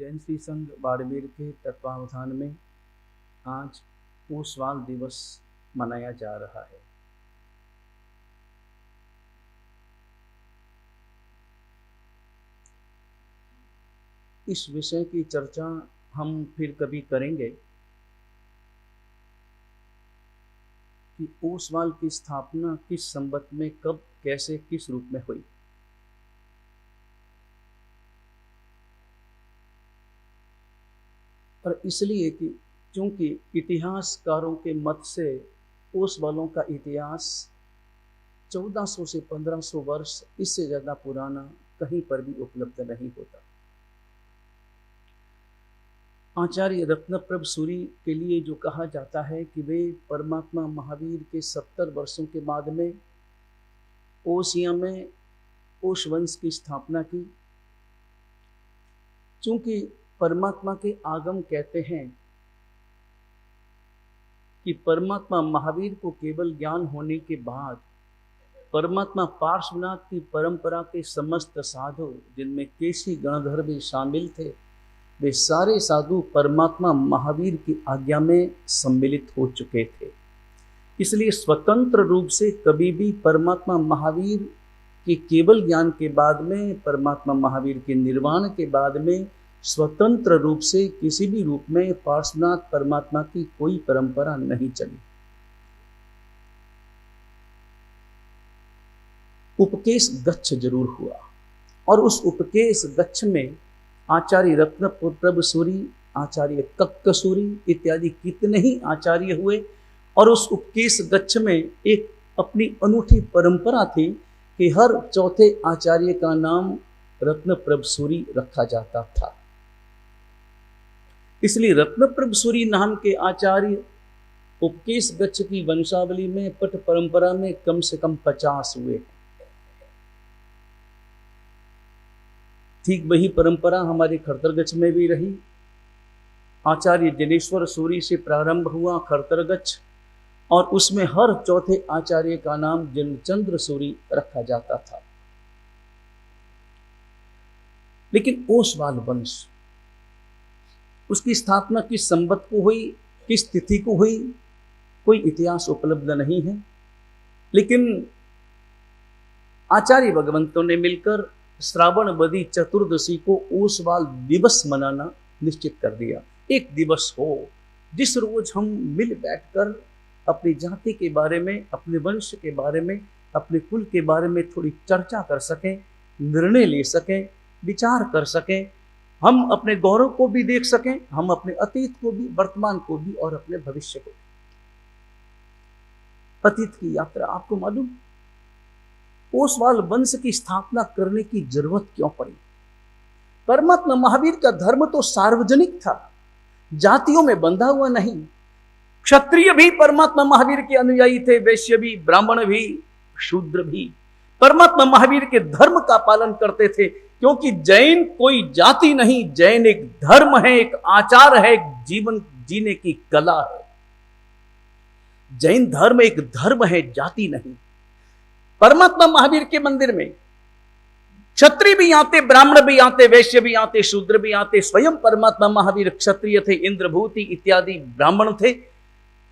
जैन श्री संघ बाड़मेर के तत्वावधान में आज ओसवाल दिवस मनाया जा रहा है। इस विषय की चर्चा हम फिर कभी करेंगे कि ओसवाल की स्थापना किस संवत में, कब, कैसे, किस रूप में हुई। और इसलिए कि क्योंकि इतिहासकारों के मत से ओसवालों का इतिहास 1400 से 1500 वर्ष, इससे ज़्यादा पुराना कहीं पर भी उपलब्ध नहीं होता। आचार्य रत्नप्रभ सूरी के लिए जो कहा जाता है कि वे परमात्मा महावीर के 70 वर्षों के बाद में ओसिया में ओश वंश की स्थापना की। चूंकि परमात्मा के आगम कहते हैं कि परमात्मा महावीर को केवल ज्ञान होने के बाद परमात्मा पार्श्वनाथ की परंपरा के समस्त साधु, जिनमें केसी गणधर भी शामिल थे, वे सारे साधु परमात्मा महावीर की आज्ञा में सम्मिलित हो चुके थे। इसलिए स्वतंत्र रूप से कभी भी परमात्मा महावीर के केवल ज्ञान के बाद में, परमात्मा महावीर के निर्वाण के बाद में स्वतंत्र रूप से किसी भी रूप में पार्श्वनाथ परमात्मा की कोई परंपरा नहीं चली। उपकेश गच्छ जरूर हुआ, और उस उपकेश गच्छ में आचार्य रत्नप्रभ सूरी, आचार्य कक्कसूरी इत्यादि कितने ही आचार्य हुए। और उस उपकेश गच्छ में एक अपनी अनूठी परंपरा थी कि हर चौथे आचार्य का नाम रत्नप्रभ सूरी रखा जाता था। इसलिए रत्नप्रभ सूरी नाम के आचार्य उपकेश गच्छ की वंशावली में, पट परंपरा में कम से कम 50 हुए। ठीक वही परंपरा हमारे खरतरगच्छ में भी रही। आचार्य जनेश्वर सूरी से प्रारंभ हुआ खरतरगच्छ, और उसमें हर चौथे आचार्य का नाम जिनचंद्र सूरी रखा जाता था। लेकिन ओसवाल वंश, उसकी स्थापना किस संवत को हुई, किस तिथि को हुई, कोई इतिहास उपलब्ध नहीं है। लेकिन आचार्य भगवंतों ने मिलकर श्रावण बदी चतुर्दशी को ओसवाल दिवस मनाना निश्चित कर दिया। एक दिवस हो जिस रोज हम मिल बैठकर अपनी जाति के बारे में, अपने वंश के बारे में, अपने कुल के बारे में थोड़ी चर्चा कर सकें, निर्णय ले सकें, विचार कर सकें, हम अपने गौरव को भी देख सकें, हम अपने अतीत को भी, वर्तमान को भी, और अपने भविष्य को भी। अतीत की यात्रा आपको मालूम, ओसवाल वंश की स्थापना करने की जरूरत क्यों पड़ी? परमात्मा महावीर का धर्म तो सार्वजनिक था, जातियों में बंधा हुआ नहीं। क्षत्रिय भी परमात्मा महावीर के अनुयायी थे, वैश्य भी, ब्राह्मण भी, शूद्र भी परमात्मा महावीर के धर्म का पालन करते थे। क्योंकि जैन कोई जाति नहीं, जैन एक धर्म है, एक आचार है, एक जीवन जीने की कला है। जैन धर्म एक धर्म है, जाति नहीं। परमात्मा महावीर के मंदिर में क्षत्रिय भी आते, ब्राह्मण भी आते, वैश्य भी आते, शूद्र भी आते। स्वयं परमात्मा महावीर क्षत्रिय थे, इंद्रभूति इत्यादि ब्राह्मण थे,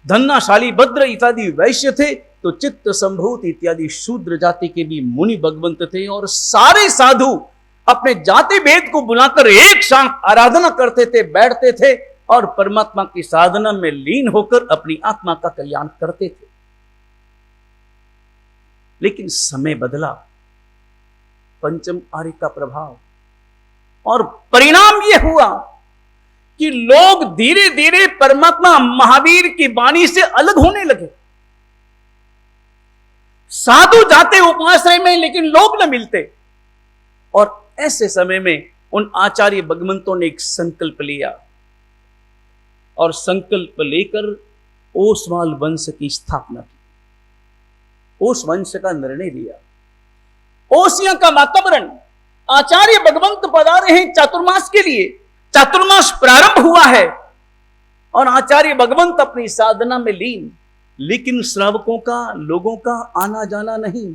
धन्नाशाली भद्र इत्यादि वैश्य थे, तो चित्त संभूत इत्यादि शूद्र जाति के भी मुनि भगवंत थे। और सारे साधु अपने जाति भेद को बुलाकर एक साथ आराधना करते थे, बैठते थे, और परमात्मा की साधना में लीन होकर अपनी आत्मा का कल्याण करते थे। लेकिन समय बदला, पंचम आर्य का प्रभाव, और परिणाम यह हुआ कि लोग धीरे धीरे परमात्मा महावीर की वाणी से अलग होने लगे। साधु जाते उपाश्रय में, लेकिन लोग न मिलते। और ऐसे समय में उन आचार्य भगवंतों ने एक संकल्प लिया, और संकल्प लेकर ओसवाल वंश की स्थापना की। ओस वंश का निर्णय लिया। ओसिया का वातावरण, आचार्य भगवंत पधारे हैं चातुर्मास के लिए, चातुर्मास प्रारंभ हुआ है, और आचार्य भगवंत अपनी साधना में लीन। लेकिन श्रावकों का, लोगों का आना जाना नहीं।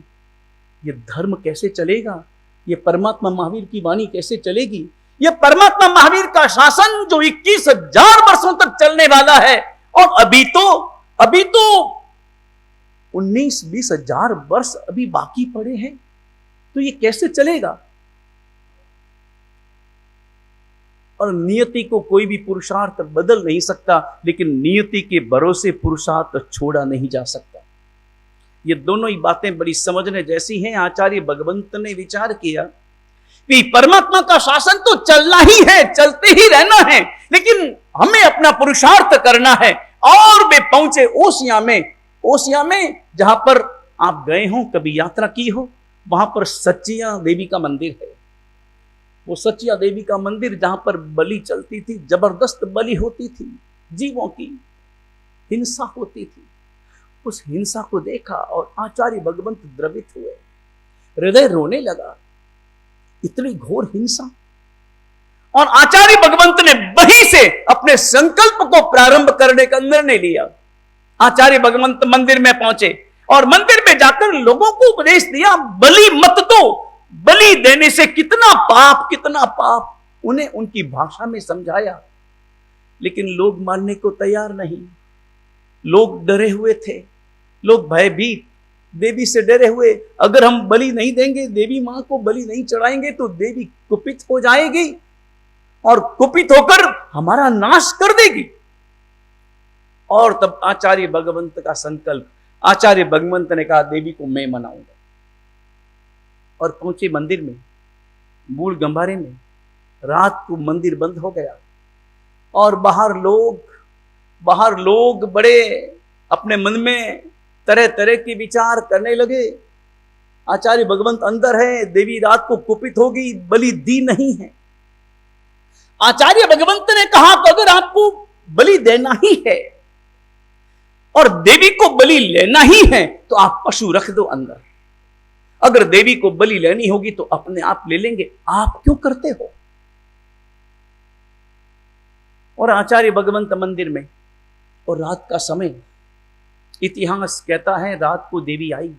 ये धर्म कैसे चलेगा? ये परमात्मा महावीर की वाणी कैसे चलेगी? यह परमात्मा महावीर का शासन जो 21,000 वर्षों तक चलने वाला है, और अभी तो 19-20 हजार वर्ष अभी बाकी पड़े हैं, तो ये कैसे चलेगा? और नियति को कोई भी पुरुषार्थ बदल नहीं सकता, लेकिन नियति के भरोसे पुरुषार्थ छोड़ा नहीं जा सकता। ये दोनों ही बातें बड़ी समझने जैसी हैं। आचार्य भगवंत ने विचार किया कि परमात्मा का शासन तो चलना ही है, चलते ही रहना है, लेकिन हमें अपना पुरुषार्थ करना है। और वे पहुंचे ओसिया में जहां पर आप गए हो, कभी यात्रा की हो, वहां पर सचिया देवी का मंदिर है। वो सचिया देवी का मंदिर जहां पर बलि चलती थी, जबरदस्त बलि होती थी, जीवों की हिंसा होती थी। उस हिंसा को देखा और आचार्य भगवंत द्रवित हुए, हृदय रोने लगा, इतनी घोर हिंसा। और आचार्य भगवंत ने वहीं से अपने संकल्प को प्रारंभ करने का निर्णय लिया। आचार्य भगवंत मंदिर में पहुंचे और मंदिर में जाकर लोगों को उपदेश दिया, बलि मत दो, बलि देने से कितना पाप, उन्हें उनकी भाषा में समझाया। लेकिन लोग मानने को तैयार नहीं, लोग डरे हुए थे, लोग भयभीत, देवी से डरे हुए। अगर हम बलि नहीं देंगे, देवी मां को बलि नहीं चढ़ाएंगे, तो देवी कुपित हो जाएगी और कुपित होकर हमारा नाश कर देगी। और तब आचार्य भगवंत का संकल्प, आचार्य भगवंत ने कहा, देवी को मैं मनाऊंगा। और पहुंचे मंदिर में, मूल गंभारे में। रात को मंदिर बंद हो गया और बाहर लोग बड़े अपने मन में तरह तरह के विचार करने लगे। आचार्य भगवंत अंदर है, देवी रात को कुपित होगी, बलि दी नहीं है। आचार्य भगवंत ने कहा कि अगर आपको बलि देना ही है और देवी को बलि लेना ही है, तो आप पशु रख दो अंदर। अगर देवी को बलि लेनी होगी तो अपने आप ले लेंगे, आप क्यों करते हो? और आचार्य भगवंत मंदिर में, और रात का समय, इतिहास कहता है रात को देवी आई।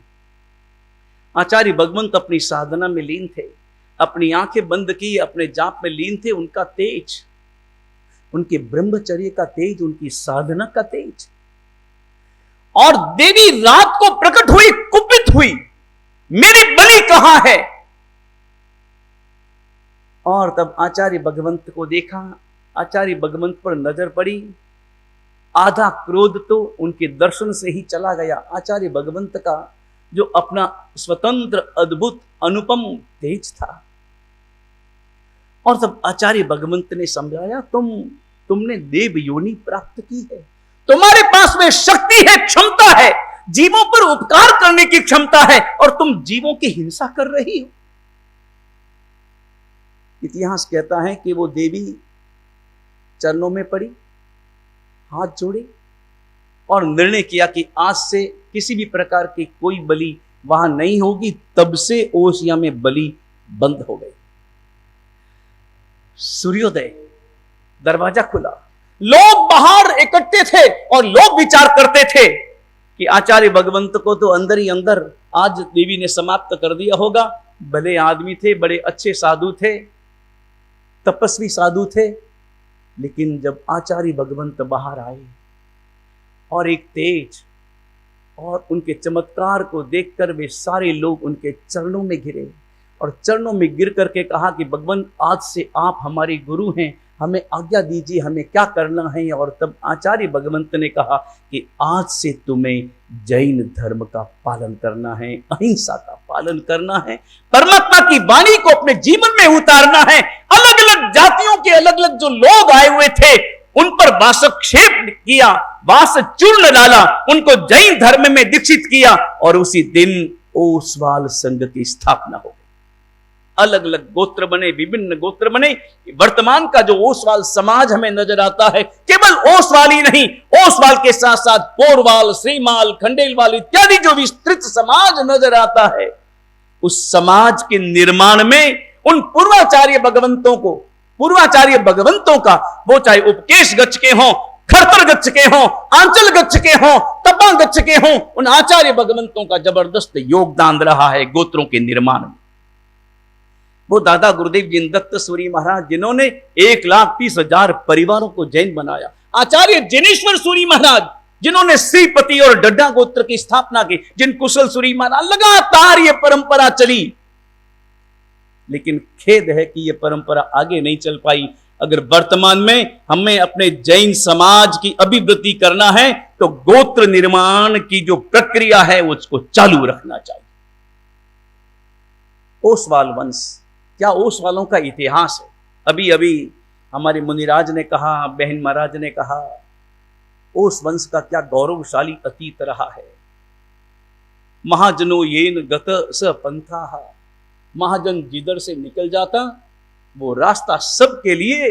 आचार्य भगवंत अपनी साधना में लीन थे, अपनी आंखें बंद की, अपने जाप में लीन थे। उनका तेज, उनके ब्रह्मचर्य का तेज, उनकी साधना का तेज। और देवी रात को प्रकट हुई, कुपित हुई, मेरी बलि कहां है? और तब आचार्य भगवंत को देखा, आचार्य भगवंत पर नजर पड़ी। आधा क्रोध तो उनके दर्शन से ही चला गया। आचार्य भगवंत का जो अपना स्वतंत्र, अद्भुत, अनुपम तेज था। और तब आचार्य भगवंत ने समझाया, तुमने देव योनि प्राप्त की है, तुम्हारे पास में शक्ति है, क्षमता है, जीवों पर उपकार करने की क्षमता है, और तुम जीवों की हिंसा कर रही हो। इतिहास कहता है कि वो देवी चरणों में पड़ी, हाथ जोड़े और निर्णय किया कि आज से किसी भी प्रकार की कोई बलि वहां नहीं होगी। तब से ओसिया में बलि बंद हो गई। सूर्योदय, दरवाजा खुला, लोग बाहर इकट्ठे थे और लोग विचार करते थे कि आचार्य भगवंत को तो अंदर ही अंदर आज देवी ने समाप्त कर दिया होगा। भले आदमी थे, बड़े अच्छे साधु थे, तपस्वी साधु थे। लेकिन जब आचार्य भगवंत बाहर आए और एक तेज और उनके चमत्कार को देखकर वे सारे लोग उनके चरणों में गिरे और चरणों में गिर करके कहा कि भगवान, आज से आप हमारे गुरु हैं, हमें आज्ञा दीजिए, हमें क्या करना है। और तब आचार्य भगवंत ने कहा कि आज से तुम्हें जैन धर्म का पालन करना है, अहिंसा का पालन करना है, परमात्मा की वाणी को अपने जीवन में उतारना है। अलग अलग जातियों के अलग अलग जो लोग आए हुए थे, उन पर वासक्षेप किया, वास चूर्ण डाला, उनको जैन धर्म में दीक्षित किया और उसी दिन ओसवाल संघ की स्थापना हो गई। अलग अलग गोत्र बने, विभिन्न गोत्र बने। वर्तमान का जो ओसवाल समाज हमें नजर आता है, केवल ओसवाल ही नहीं, ओसवाल के साथ साथ पोरवाल, श्रीमाल, खंडेलवाल इत्यादि जो विस्तृत समाज नजर आता है, उस समाज के निर्माण में उन पूर्वाचार्य भगवंतों का, वो चाहे उपकेश गच्छ के हों, खरतर गच्छ के हों, आंचल गच्छ के हों, तपा गच्छ के हों, उन आचार्य भगवंतों का जबरदस्त योगदान रहा है गोत्रों के निर्माण में। वो दादा गुरुदेव जी दत्त सूरी महाराज जिन्होंने 1,30,000 परिवारों को जैन बनाया। आचार्य जिनेश्वर सूरी महाराज जिन्होंने श्रीपति और डड्डा गोत्र की स्थापना की। जिन कुशल सूरी महाराज, लगातार ये परंपरा चली, लेकिन खेद है कि ये परंपरा आगे नहीं चल पाई। अगर वर्तमान में हमें अपने जैन समाज की अभिवृद्धि करना है तो गोत्र निर्माण की जो प्रक्रिया है उसको चालू रखना चाहिए। ओसवाल वंश, क्या ओसवालों का इतिहास है। अभी अभी हमारे मुनिराज ने कहा, बहन महाराज ने कहा, ओस वंश का क्या गौरवशाली अतीत रहा है। महाजनो येन गत स पंथा, महाजन जिधर से निकल जाता वो रास्ता सबके लिए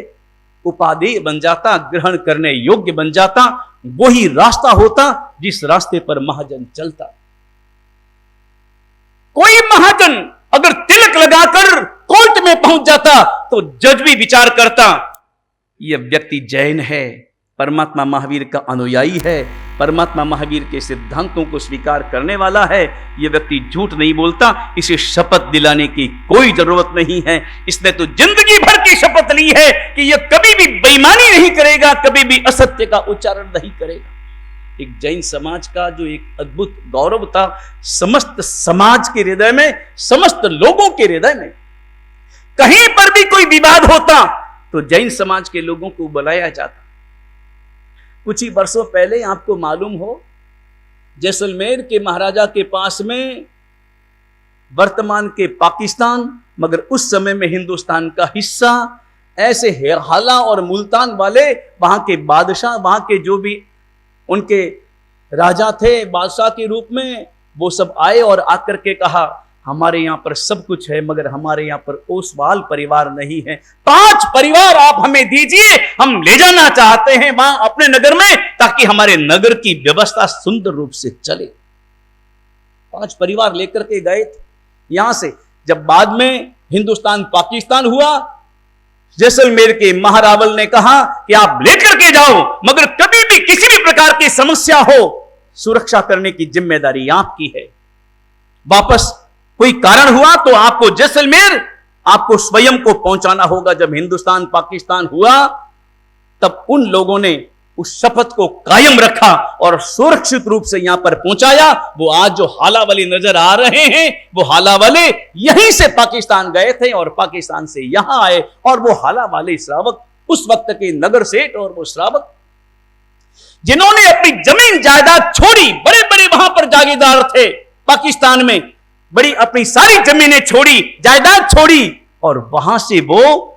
उपादेय बन जाता, ग्रहण करने योग्य बन जाता। वही रास्ता होता जिस रास्ते पर महाजन चलता। कोई महाजन अगर तिलक लगाकर कोर्ट में पहुंच जाता तो जज भी विचार करता यह व्यक्ति जैन है, परमात्मा महावीर का अनुयायी है, परमात्मा महावीर के सिद्धांतों को स्वीकार करने वाला है। यह व्यक्ति झूठ नहीं बोलता, इसे शपथ दिलाने की कोई जरूरत नहीं है। इसने तो जिंदगी भर की शपथ ली है कि यह कभी भी बेईमानी नहीं करेगा, कभी भी असत्य का उच्चारण नहीं करेगा। एक जैन समाज का जो एक अद्भुत गौरव था, समस्त समाज के हृदय में, समस्त लोगों के हृदय में, कहीं पर भी कोई विवाद होता तो जैन समाज के लोगों को बुलाया जाता। कुछ ही वर्षों पहले आपको मालूम हो, जैसलमेर के महाराजा के पास में वर्तमान के पाकिस्तान, मगर उस समय में हिंदुस्तान का हिस्सा, ऐसे हाला और मुल्तान वाले वहां के बादशाह, वहां के जो भी उनके राजा थे बादशाह के रूप में, वो सब आए और आकर के कहा हमारे यहां पर सब कुछ है मगर हमारे यहां पर ओसवाल परिवार नहीं है। 5 परिवार आप हमें दीजिए, हम ले जाना चाहते हैं वहां अपने नगर में, ताकि हमारे नगर की व्यवस्था सुंदर रूप से चले। 5 परिवार लेकर के गए थे यहां से। जब बाद में हिंदुस्तान पाकिस्तान हुआ, जैसलमेर के महारावल ने कहा कि आप लेकर के जाओ, मगर कभी भी किसी भी प्रकार की समस्या हो, सुरक्षा करने की जिम्मेदारी आपकी है। वापस कोई कारण हुआ तो आपको जैसलमेर, आपको स्वयं को पहुंचाना होगा। जब हिंदुस्तान पाकिस्तान हुआ तब उन लोगों ने उस शपथ को कायम रखा और सुरक्षित रूप से यहां पर पहुंचाया। वो आज जो हाला वाले नजर आ रहे हैं, वो हाला वाले यहीं से पाकिस्तान गए थे और पाकिस्तान से यहां आए। और वो हाला वाले श्रावक, उस वक्त के नगर सेठ और वो श्रावक जिन्होंने अपनी जमीन जायदाद छोड़ी, बड़े बड़े वहां पर जागीरदार थे पाकिस्तान में, बड़ी अपनी सारी जमीनें छोड़ी, जायदाद छोड़ी, और वहां से वो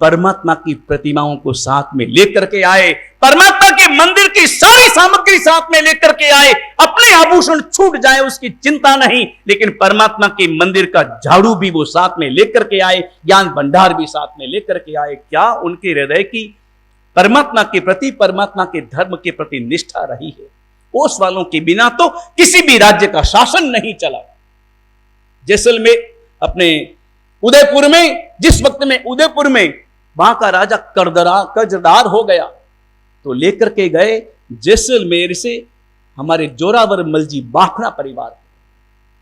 परमात्मा की प्रतिमाओं को साथ में लेकर के आए, परमात्मा के मंदिर की सारी सामग्री साथ में लेकर के आए। अपने आभूषण छूट जाए उसकी चिंता नहीं, लेकिन परमात्मा के मंदिर का झाड़ू भी वो साथ में लेकर के आए, ज्ञान भंडार भी साथ में लेकर के आए। क्या उनके हृदय की परमात्मा के प्रति, परमात्मा के धर्म के प्रति निष्ठा रही है। ओसवालों के बिना तो किसी भी राज्य का शासन नहीं चला। जैसलमेर अपने उदयपुर में, जिस वक्त में उदयपुर में वहां का राजा कर्जदार हो गया तो लेकर के गए जैसलमेर से हमारे जोरावर मलजी बाखड़ा परिवार,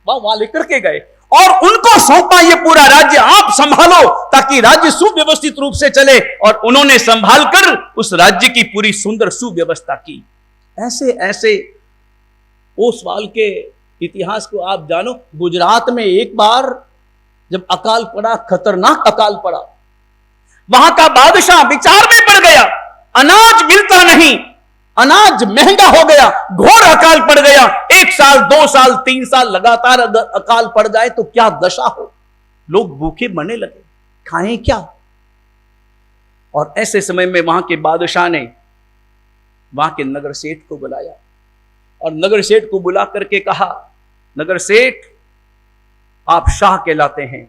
वहां लेकर के गए और उनको सौंपा ये पूरा राज्य, आप संभालो ताकि राज्य सुव्यवस्थित रूप से चले। और उन्होंने संभाल कर उस राज्य की पूरी सुंदर सुव्यवस्था की। ऐसे ऐसे ओसवाल के इतिहास को आप जानो। गुजरात में एक बार जब अकाल पड़ा, खतरनाक अकाल पड़ा, वहां का बादशाह विचार में पड़ गया, अनाज मिलता नहीं, अनाज महंगा हो गया, घोर अकाल पड़ गया। 1 साल 2 साल 3 साल लगातार अगर अकाल पड़ जाए तो क्या दशा हो, लोग भूखे मरने लगे, खाएं क्या। और ऐसे समय में वहां के बादशाह ने वहां के नगर सेठ को बुलाया और नगर सेठ को बुला करके कहा, नगर सेठ आप शाह कहलाते हैं,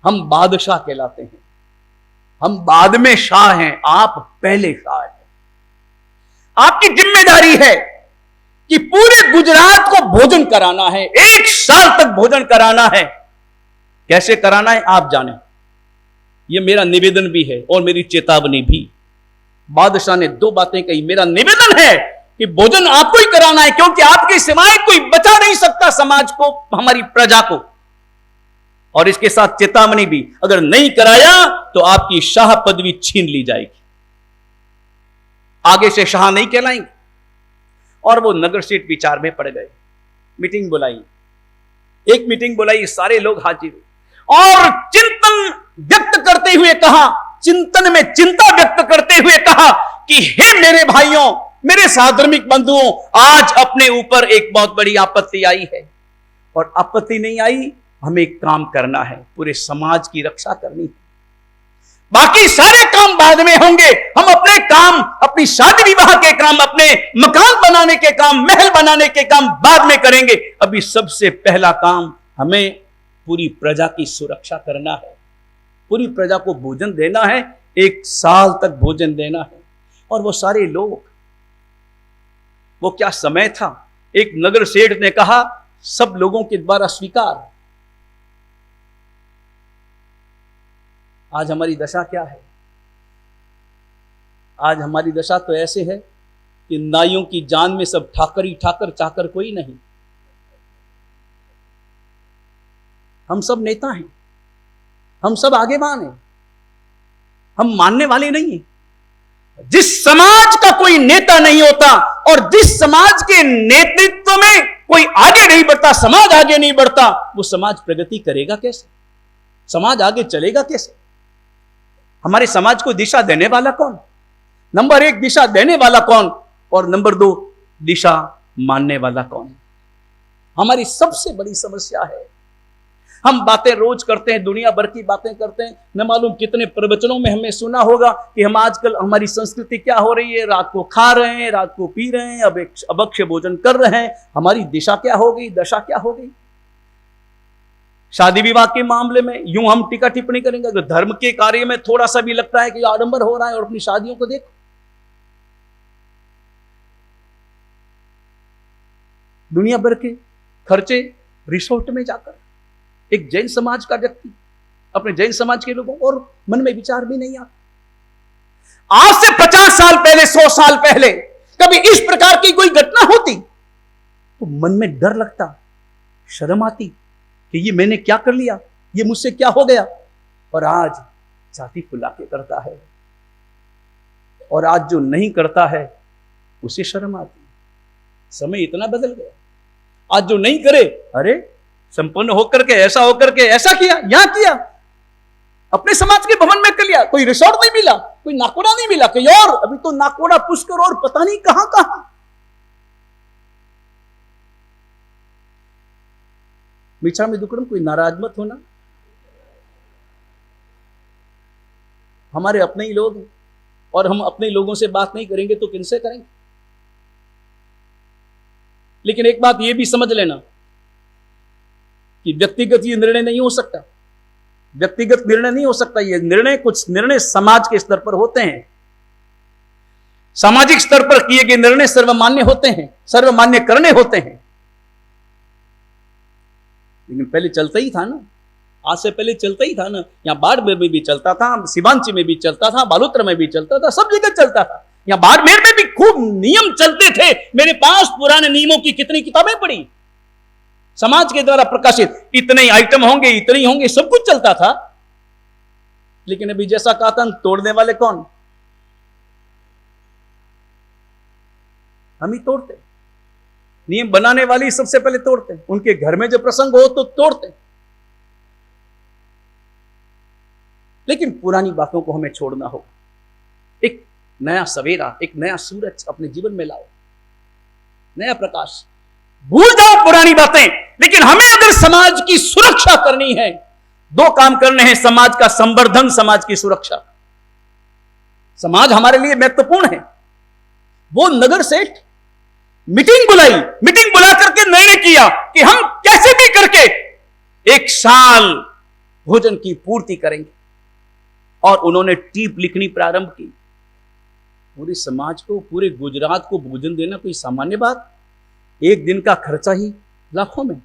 हम बादशाह कहलाते हैं, हम बाद में शाह हैं, आप पहले शाह हैं। आपकी जिम्मेदारी है कि पूरे गुजरात को भोजन कराना है, 1 साल तक भोजन कराना है। कैसे कराना है आप जाने, यह मेरा निवेदन भी है और मेरी चेतावनी भी। बादशाह ने 2 बातें कही। मेरा निवेदन है कि भोजन आपको ही कराना है, क्योंकि आपके सिवाय कोई बचा नहीं सकता समाज को, हमारी प्रजा को। और इसके साथ चेतावनी भी, अगर नहीं कराया तो आपकी शाह पदवी छीन ली जाएगी, आगे से शाह नहीं कहलाएंगे। और वो नगर सेठ विचार में पड़ गए। मीटिंग बुलाई, एक मीटिंग बुलाई, सारे लोग हाजिर हुए और चिंतन व्यक्त करते हुए कहा, चिंतन में चिंता व्यक्त करते हुए कहा कि हे मेरे भाइयों, मेरे साधर्मिक बंधुओं, आज अपने ऊपर एक बहुत बड़ी आपत्ति आई है। और आपत्ति नहीं आई, हमें एक काम करना है, पूरे समाज की रक्षा करनी है। बाकी सारे काम बाद में होंगे, हम अपने काम, अपनी शादी विवाह के काम, अपने मकान बनाने के काम, महल बनाने के काम बाद में करेंगे। अभी सबसे पहला काम हमें पूरी प्रजा की सुरक्षा करना है, पूरी प्रजा को भोजन देना है, 1 साल तक भोजन देना है। और वो सारे लोग, वो क्या समय था, एक नगर सेठ ने कहा, सब लोगों के द्वारा स्वीकार। आज हमारी दशा क्या है? आज हमारी दशा तो ऐसे है कि नाइयों की जान में सब ठाकर ही ठाकर, चाकर कोई नहीं। हम सब नेता हैं, हम सब आगेवान हैं, हम मानने वाले नहीं हैं। जिस समाज का कोई नेता नहीं होता और जिस समाज के नेतृत्व में कोई आगे नहीं बढ़ता, समाज आगे नहीं बढ़ता, वो समाज प्रगति करेगा कैसे? समाज आगे चलेगा कैसे? हमारे समाज को दिशा देने वाला कौन? नंबर 1 दिशा देने वाला कौन, और नंबर 2 दिशा मानने वाला कौन? हमारी सबसे बड़ी समस्या है। हम बातें रोज करते हैं, दुनिया भर की बातें करते हैं, न मालूम कितने प्रवचनों में हमने सुना होगा कि हम आजकल, हमारी संस्कृति क्या हो रही है, रात को खा रहे हैं, रात को पी रहे हैं, अब एक अभक्ष्य भोजन कर रहे हैं। हमारी दिशा क्या हो गई, दशा क्या हो गई? शादी विवाह के मामले में यूं हम टीका टिप्पणी करेंगे, अगर धर्म के कार्य में थोड़ा सा भी लगता है कि आडंबर हो रहा है, और अपनी शादियों को देखो, दुनिया भर के खर्चे रिसोर्ट में जाकर। एक जैन समाज का व्यक्ति अपने जैन समाज के लोगों और मन में विचार भी नहीं आता। आज से 50 साल पहले, 100 साल पहले कभी इस प्रकार की कोई घटना होती तो मन में डर लगता, शर्म आती कि ये मैंने क्या कर लिया, ये मुझसे क्या हो गया। और आज छाती फुला के करता है, और आज जो नहीं करता है उसे शर्म आती। समय इतना बदल गया, आज जो नहीं करे, अरे संपन्न होकर के, ऐसा होकर के ऐसा किया, यहां किया, अपने समाज के भवन में कर लिया, कोई रिसोर्ट नहीं मिला, कोई नाकोड़ा नहीं मिला, कोई और, अभी तो नाकोड़ा, पुष्कर और पता नहीं कहां कहां। मीठा में दुकड़म, कोई नाराज मत होना, हमारे अपने ही लोग हैं, और हम अपने लोगों से बात नहीं करेंगे तो किनसे करेंगे? लेकिन एक बात यह भी समझ लेना कि व्यक्तिगत ये निर्णय नहीं हो सकता, व्यक्तिगत निर्णय नहीं हो सकता। ये निर्णय, कुछ निर्णय समाज के स्तर पर होते हैं, सामाजिक स्तर पर किए गए निर्णय सर्वमान्य होते हैं, सर्वमान्य करने होते हैं। लेकिन पहले चलता ही था ना, आज से पहले चलता ही था ना। यहां बाढ़ में भी चलता था, शिवांची में भी चलता था, बालोत्र में भी चलता था, सब जगह चलता था। यहां बाड़मेर में भी खूब नियम चलते थे। मेरे पास पुराने नियमों की कितनी किताबें पढ़ी, समाज के द्वारा प्रकाशित, इतने आइटम होंगे, इतने ही होंगे, सब कुछ चलता था। लेकिन अभी जैसा कहा था, तोड़ने वाले कौन? हम ही तोड़ते। नियम बनाने वाले सबसे पहले तोड़ते, उनके घर में जब प्रसंग हो तो तोड़ते। लेकिन पुरानी बातों को हमें छोड़ना होगा, एक नया सवेरा, एक नया सूरज अपने जीवन में लाओ, नया प्रकाश। भूल जाओ पुरानी बातें। लेकिन हमें अगर समाज की सुरक्षा करनी है, 2 काम करने हैं, समाज का संवर्धन, समाज की सुरक्षा। समाज हमारे लिए महत्वपूर्ण है। वो नगर सेठ मीटिंग बुलाई, मीटिंग बुला करके निर्णय किया कि हम कैसे भी करके 1 साल भोजन की पूर्ति करेंगे, और उन्होंने टीप लिखनी प्रारंभ की। पूरे समाज को, पूरे गुजरात को भोजन देना कोई सामान्य बात? 1 दिन का खर्चा ही लाखों में,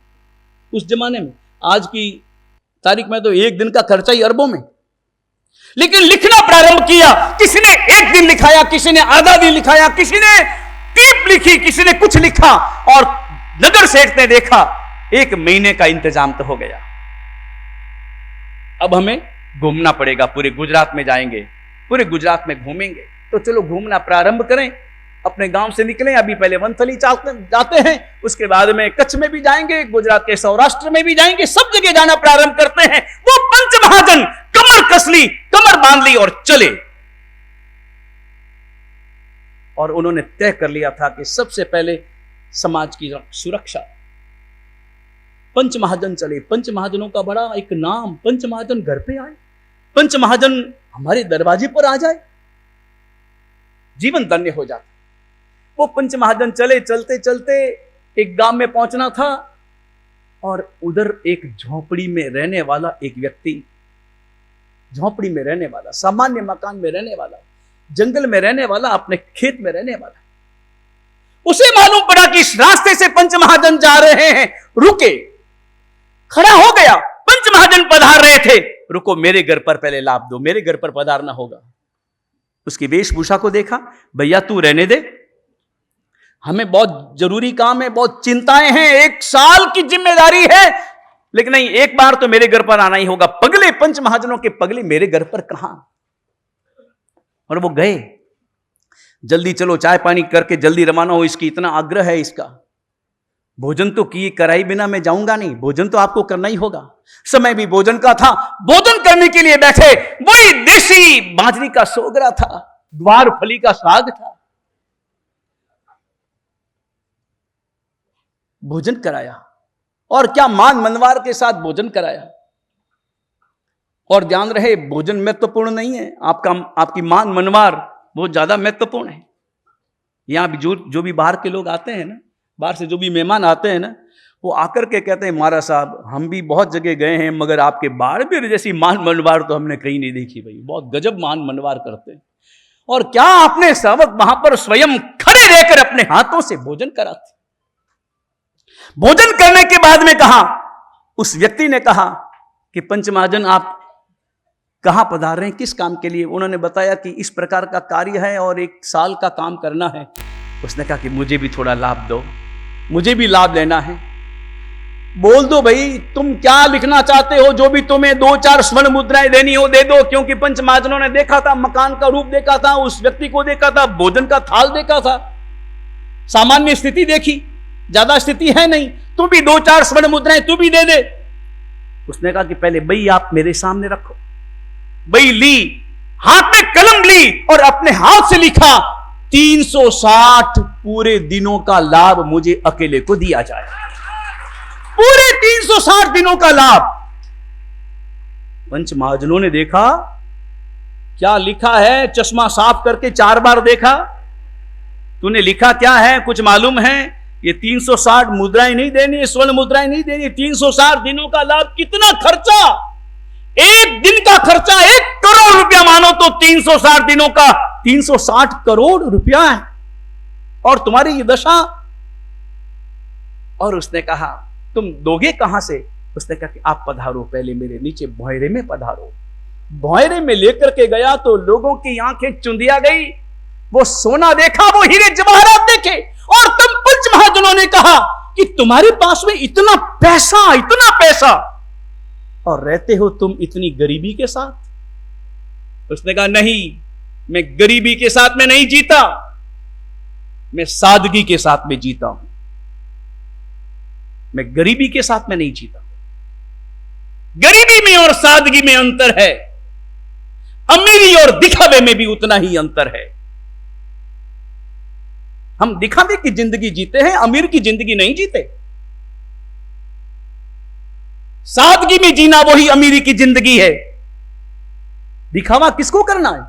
उस जमाने में। आज की तारीख में तो 1 दिन का खर्चा ही अरबों में। लेकिन लिखना प्रारंभ किया, किसी ने 1 दिन लिखाया, किसी ने आधा दिन लिखाया, किसी ने टीप लिखी, किसी ने कुछ लिखा, और नगर सेठ ने देखा 1 महीने का इंतजाम तो हो गया। अब हमें घूमना पड़ेगा, पूरे गुजरात में जाएंगे, पूरे गुजरात में घूमेंगे। तो चलो घूमना प्रारंभ करें, अपने गांव से निकलें। अभी पहले वनथली जाते हैं, उसके बाद में कच्छ में भी जाएंगे, गुजरात के सौराष्ट्र में भी जाएंगे, सब जगह जाना प्रारंभ करते हैं। वो पंच महाजन कमर कस ली, कमर बांध ली और चले। और उन्होंने तय कर लिया था कि सबसे पहले समाज की सुरक्षा। पंच महाजन चले। पंच महाजनों का बड़ा एक नाम, पंच महाजन घर पे आए, पंच महाजन हमारे दरवाजे पर आ जाए, जीवन धन्य हो जाता। वो पंच महाजन चले, चलते चलते एक गांव में पहुंचना था और उधर एक झोपड़ी में रहने वाला एक व्यक्ति, झोपड़ी में रहने वाला, सामान्य मकान में रहने वाला, जंगल में रहने वाला, अपने खेत में रहने वाला, उसे मालूम पड़ा कि इस रास्ते से पंच महाजन जा रहे हैं। रुके, खड़ा हो गया। पंच महाजन पधार रहे थे। रुको, मेरे घर पर पहले लाभ दो, मेरे घर पर पधारना होगा। उसकी वेशभूषा को देखा, भैया तू रहने दे, हमें बहुत जरूरी काम है, बहुत चिंताएं हैं, 1 साल की जिम्मेदारी है, लेकिन नहीं, एक बार तो मेरे घर पर आना ही होगा। पगले, पंच महाजनों के पगले, मेरे घर पर कहां। और वो गए। जल्दी चलो, चाय पानी करके जल्दी रवाना हो, इसकी इतना आग्रह है इसका। भोजन तो किए कराई बिना मैं जाऊंगा नहीं, भोजन तो आपको करना ही होगा। समय भी भोजन का था, भोजन करने के लिए बैठे। वही देसी बाजरी का सोगरा था, द्वार फली का साग था। भोजन कराया, और क्या मान मनवार के साथ भोजन कराया। और ध्यान रहे, भोजन महत्वपूर्ण नहीं है, आपकी मान मनवार बहुत ज्यादा महत्वपूर्ण है। यहां भी जो भी बाहर के लोग आते हैं ना, बाहर से जो भी मेहमान आते हैं ना, वो आकर के कहते हैं महाराज साहब हम भी बहुत जगह गए हैं, मगर आपके बाड़मेर जैसी मान मनवार तो हमने कहीं नहीं देखी। भाई बहुत गजब मान मनवार करते हैं। और क्या आपने सेवक वहां पर स्वयं खड़े रहकर अपने हाथों से भोजन कराते। भोजन करने के बाद में कहा, उस व्यक्ति ने कहा कि पंच महाजन आप कहां पधार रहे हैं, किस काम के लिए। उन्होंने बताया कि इस प्रकार का कार्य है और 1 साल का काम करना है। उसने कहा कि मुझे भी थोड़ा लाभ दो, मुझे भी लाभ लेना है। बोल दो भाई तुम क्या लिखना चाहते हो, जो भी तुम्हें 2-4 स्वर्ण मुद्राएं देनी हो दे दो। क्योंकि पंच महाजनों ने देखा था, मकान का रूप देखा था, उस व्यक्ति को देखा था, भोजन का थाल देखा था, सामान्य स्थिति देखी, ज्यादा स्थिति है नहीं, तू भी 2-4 स्वर्ण मुद्राएं तू भी दे दे। उसने कहा कि पहले बई आप मेरे सामने रखो। बई ली, हाथ में कलम ली और अपने हाथ से लिखा 360 पूरे दिनों का लाभ मुझे अकेले को दिया जाए। पूरे 360 दिनों का लाभ। पंच महाजनों ने देखा क्या लिखा है, चश्मा साफ करके 4 बार देखा। तूने लिखा क्या है, कुछ मालूम है? ये 360 मुद्राएं नहीं देनी, स्वर्ण मुद्राएं नहीं देनी, 360 दिनों का लाभ। कितना खर्चा, 1 दिन का खर्चा 1 करोड़ रुपया मानो तो 360 दिनों का 360 करोड़ रुपया है, और तुम्हारी ये दशा। और उसने कहा तुम दोगे कहां से? उसने कहा कि आप पधारो, पहले मेरे नीचे भौरे में पधारो। भौरे में लेकर के गया तो लोगों की आंखें चुंदिया गई। वो सोना देखा, वो हीरे जवाहरात देखे, और तब पंच महाजनों ने कहा कि तुम्हारे पास में इतना पैसा और रहते हो तुम इतनी गरीबी के साथ। उसने कहा नहीं, मैं गरीबी के साथ में नहीं जीता, मैं सादगी के साथ में जीता हूं। मैं गरीबी के साथ में नहीं जीता। गरीबी में और सादगी में अंतर है, अमीरी और दिखावे में भी उतना ही अंतर है। हम दिखावे की जिंदगी जीते हैं, अमीर की जिंदगी नहीं जीते। सादगी में जीना वही अमीरी की जिंदगी है। दिखावा किसको करना है,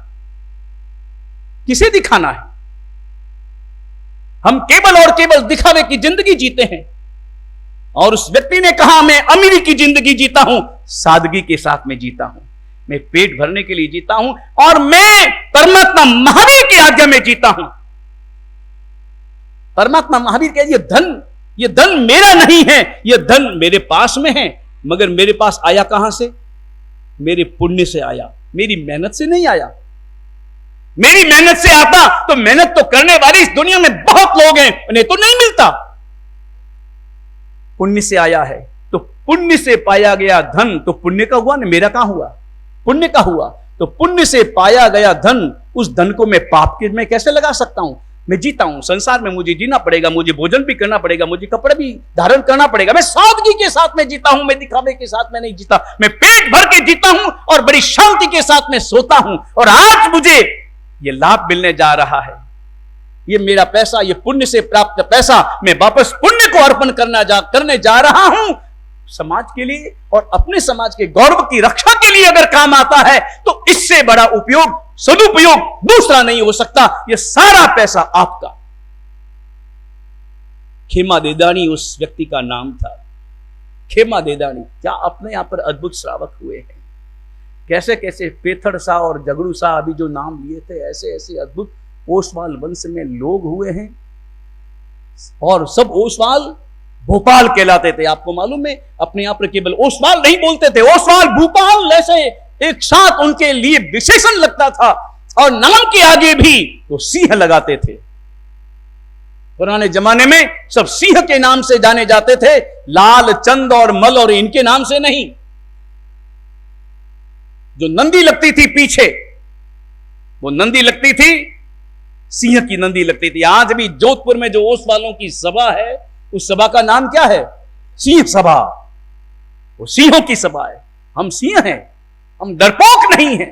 किसे दिखाना है? हम केवल और केवल दिखावे की जिंदगी जीते हैं। और उस व्यक्ति ने कहा मैं अमीरी की जिंदगी जीता हूं, सादगी के साथ में जीता हूं, मैं पेट भरने के लिए जीता हूं, और मैं परमात्मा महावीर की आज्ञा में जीता हूं। परमात्मा महावीर कह, ये धन मेरा नहीं है, ये धन मेरे पास में है, मगर मेरे पास आया कहां से? मेरे पुण्य से आया, मेरी मेहनत से नहीं आया। मेरी मेहनत से आता तो मेहनत तो करने वाले इस दुनिया में बहुत लोग हैं, उन्हें तो नहीं मिलता। पुण्य से आया है, तो पुण्य से पाया गया धन तो पुण्य का हुआ ना, मेरा कहां हुआ, पुण्य का हुआ। तो पुण्य से पाया गया धन, उस धन को मैं पाप के में कैसे लगा सकता हूं? मैं जीता हूं संसार में, मुझे जीना पड़ेगा, मुझे भोजन भी करना पड़ेगा, मुझे कपड़े भी धारण करना पड़ेगा। मैं सादगी के साथ में जीता हूं, मैं दिखावे के साथ में नहीं जीता। मैं पेट भर के जीता हूं और बड़ी शांति के साथ में सोता हूं। और आज मुझे यह लाभ मिलने जा रहा है, ये मेरा पैसा, ये पुण्य से प्राप्त पैसा मैं वापस पुण्य को अर्पण करने जा रहा हूं समाज के लिए, और अपने समाज के गौरव की रक्षा के लिए अगर काम आता है तो इससे बड़ा उपयोग, सदुपयोग दूसरा नहीं हो सकता। यह सारा पैसा आपका। खेमा देदानी उस व्यक्ति का नाम था, खेमा देदानी। क्या अपने यहां पर अद्भुत श्रावक हुए हैं, कैसे कैसे पेथड़ सा और जगड़ू सा अभी जो नाम लिए थे, ऐसे ऐसे अद्भुत ओसवाल वंश में लोग हुए हैं। और सब ओसवाल भोपाल कहलाते थे। आपको मालूम है, अपने यहां पर केवल ओसवाल नहीं बोलते थे, ओसवाल भोपाल ऐसे एक साथ उनके लिए विशेषण लगता था। और नाम के आगे भी वो सिंह लगाते थे। पुराने जमाने में सब सिंह के नाम से जाने जाते थे, लाल, चंद और मल और इनके नाम से नहीं। जो नंदी लगती थी पीछे, वो नंदी लगती थी, सिंह की नंदी लगती थी। आज भी जोधपुर में जो ओसवालों की सभा है, उस सभा का नाम क्या है? सिंह सभा। वो सिंहों की सभा है। हम सिंह हैं, हम डरपोक नहीं हैं,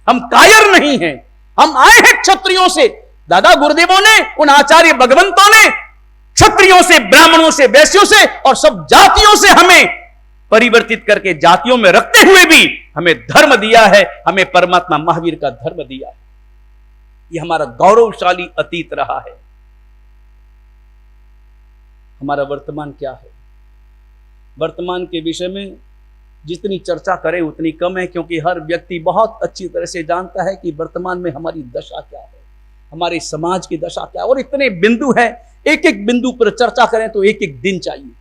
हम कायर नहीं हैं। हम आए हैं क्षत्रियों से। दादा गुरुदेवों ने, उन आचार्य भगवंतों ने क्षत्रियों से, ब्राह्मणों से, वैश्यों से और सब जातियों से हमें परिवर्तित करके जातियों में रखते हुए भी हमें धर्म दिया है, हमें परमात्मा महावीर का धर्म दिया है। यह हमारा गौरवशाली अतीत रहा है। हमारा वर्तमान क्या है? वर्तमान के विषय में जितनी चर्चा करें उतनी कम है, क्योंकि हर व्यक्ति बहुत अच्छी तरह से जानता है कि वर्तमान में हमारी दशा क्या है, हमारे समाज की दशा क्या है। और इतने बिंदु हैं, एक एक बिंदु पर चर्चा करें तो एक एक दिन चाहिए,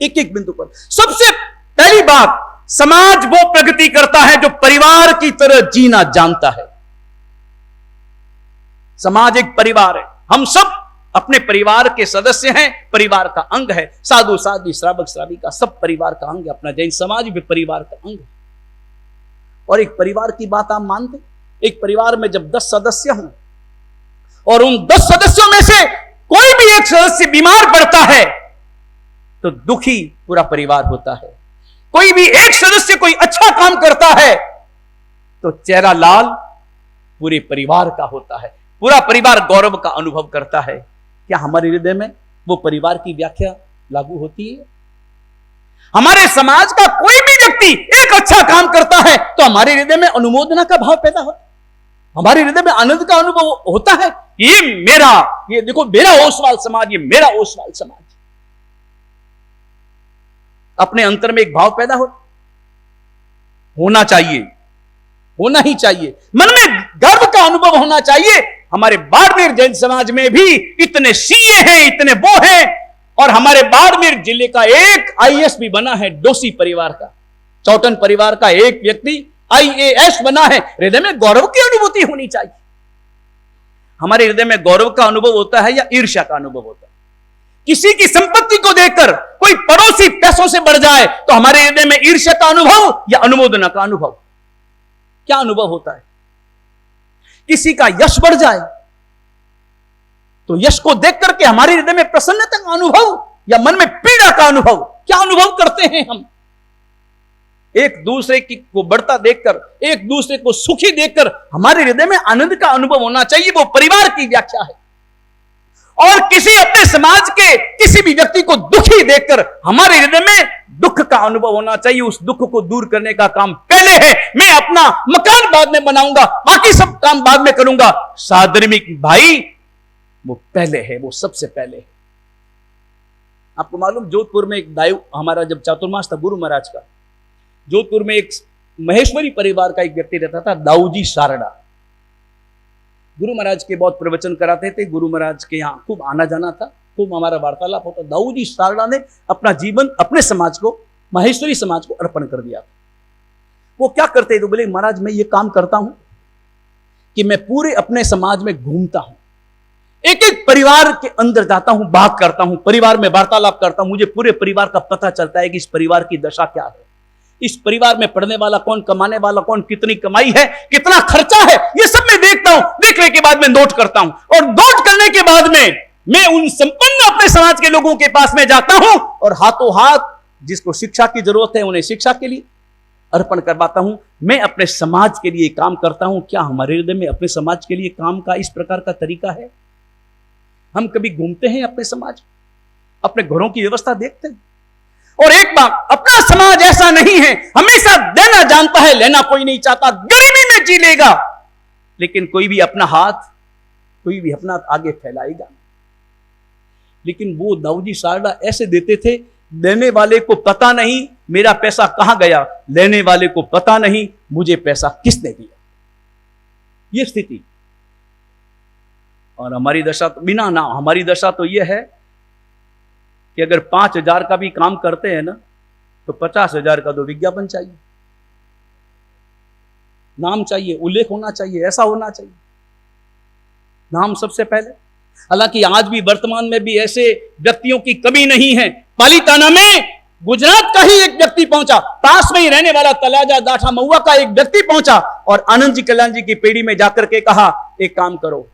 एक एक बिंदु पर। सबसे पहली बात, समाज वो प्रगति करता है जो परिवार की तरह जीना जानता है। समाज एक परिवार है, हम सब अपने परिवार के सदस्य हैं, परिवार का अंग है। साधु साध्वी, श्रावक श्राविका सब परिवार का अंग है। अपना जैन समाज भी परिवार का अंग है। और एक परिवार की बात आप मानते, एक परिवार में जब 10 सदस्य हों और उन 10 सदस्यों में से कोई भी एक सदस्य बीमार पड़ता है तो दुखी पूरा परिवार होता है। कोई भी एक सदस्य कोई अच्छा काम करता है तो चेहरा लाल पूरे परिवार का होता है, पूरा परिवार गौरव का अनुभव करता है। क्या हमारे हृदय में वो परिवार की व्याख्या लागू होती है? हमारे समाज का कोई भी व्यक्ति एक अच्छा काम करता है तो हमारे हृदय में अनुमोदना का भाव पैदा होता है, हमारे हृदय में आनंद का अनुभव होता है। ये मेरा, ये देखो मेरा ओसवाल समाज, ये मेरा ओसवाल समाज। अपने अंतर में एक भाव पैदा होना चाहिए, होना ही चाहिए। मन में गर्व का अनुभव होना चाहिए। हमारे बाड़मेर जैन समाज में भी इतने सीए हैं, इतने वो हैं, और हमारे बाड़मेर जिले का एक आईएएस भी बना है, डोसी परिवार का, चौटन परिवार का एक व्यक्ति आईएएस बना है। हृदय में गौरव की अनुभूति होनी चाहिए। हमारे हृदय में गौरव का अनुभव होता है या ईर्ष्या का अनुभव होता है? किसी की संपत्ति को देखकर कोई पड़ोसी पैसों से बढ़ जाए तो हमारे हृदय में ईर्ष्या का अनुभव या अनुमोदना का अनुभव? क्या अनुभव होता है? किसी का यश बढ़ जाए तो यश को देख करके हमारे हृदय में प्रसन्नता का अनुभव या मन में पीड़ा का अनुभव? क्या अनुभव करते हैं हम? एक दूसरे को बढ़ता देखकर, एक दूसरे को सुखी देखकर हमारे हृदय में आनंद का अनुभव होना चाहिए। वो परिवार की व्याख्या है। और किसी अपने समाज के किसी भी व्यक्ति को दुखी देखकर हमारे हृदय में दुख का अनुभव होना चाहिए। उस दुख को दूर करने का काम पहले है। मैं अपना मकान बाद में बनाऊंगा, बाकी सब काम बाद में करूंगा। साधर्मिक भाई वो पहले है, वो सबसे पहले है। आपको मालूम, जोधपुर में एक दायु, हमारा जब चातुर्मास था गुरु महाराज का, जोधपुर में एक महेश्वरी परिवार का एक व्यक्ति रहता था, दाऊजी सारड़ा। गुरु महाराज के बहुत प्रवचन कराते थे, गुरु महाराज के यहाँ खूब आना जाना था, खूब हमारा वार्तालाप होता। दाऊजी सारड़ा ने अपना जीवन अपने समाज को, महेश्वरी समाज को अर्पण कर दिया। वो क्या करते तो बोले, महाराज मैं ये काम करता हूं कि मैं पूरे अपने समाज में घूमता हूं, एक एक परिवार के अंदर जाता हूं, बात करता हूं, परिवार में वार्तालाप करता हूं, मुझे पूरे परिवार का पता चलता है कि इस परिवार की दशा क्या है, इस परिवार में पढ़ने वाला कौन, कमाने वाला कौन, कितनी कमाई है, कितना खर्चा है, ये सब मैं देखता हूं। देखने के बाद मैं नोट करता हूं, और नोट करने के बाद में मैं उन संपन्न अपने समाज के लोगों के पास में जाता हूं और हाथों हाथ जिसको शिक्षा की जरूरत है उन्हें शिक्षा के लिए अर्पण करवाता हूं। मैं अपने समाज के लिए काम करता हूं। क्या हमारे हृदय में अपने समाज के लिए काम का इस प्रकार का तरीका है? हम कभी घूमते हैं अपने समाज, अपने घरों की व्यवस्था देखते हैं? और एक बात, अपना समाज ऐसा नहीं है, हमेशा देना जानता है, लेना कोई नहीं चाहता, गरीबी में जी लेगा, लेकिन कोई भी अपना हाथ, कोई भी अपना आगे फैलाएगा। लेकिन वो दाऊजी सारडा ऐसे देते थे, देने वाले को पता नहीं मेरा पैसा कहां गया, लेने वाले को पता नहीं मुझे पैसा किसने दिया। ये स्थिति। और हमारी दशा तो बिना ना, हमारी दशा तो यह है कि अगर 5,000 का भी काम करते हैं ना, तो 50,000 का तो विज्ञापन चाहिए, नाम चाहिए, उल्लेख होना चाहिए, ऐसा होना चाहिए, नाम सबसे पहले। हालांकि आज भी वर्तमान में भी ऐसे व्यक्तियों की कमी नहीं है। पालीताना में गुजरात का ही एक व्यक्ति पहुंचा, पास में ही रहने वाला तलाजा दाठा महुआ का एक व्यक्ति पहुंचा और आनंद जी कल्याण जी की पेड़ी में जाकर के कहा, एक काम करो,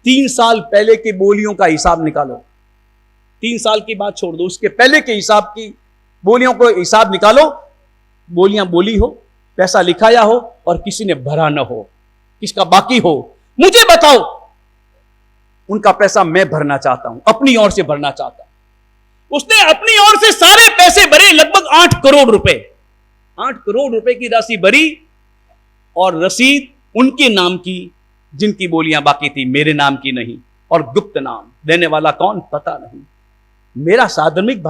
3 साल पहले की बोलियों का हिसाब निकालो, 3 साल की बात छोड़ दो, उसके पहले के हिसाब की बोलियों को हिसाब निकालो, बोलियां बोली हो, पैसा लिखाया हो और किसी ने भरा न हो, किसका बाकी हो, मुझे बताओ। उनका पैसा मैं भरना चाहता हूं, अपनी ओर से भरना चाहता हूं। उसने अपनी ओर से सारे पैसे भरे, लगभग 8 करोड़ रुपए, 8 करोड़ रुपए की राशि भरी, और रसीद उनके नाम की जिनकी बोलियां बाकी थी, मेरे नाम की नहीं, और गुप्त नाम, देने वाला कौन पता नहीं। मेरा साधर्मिक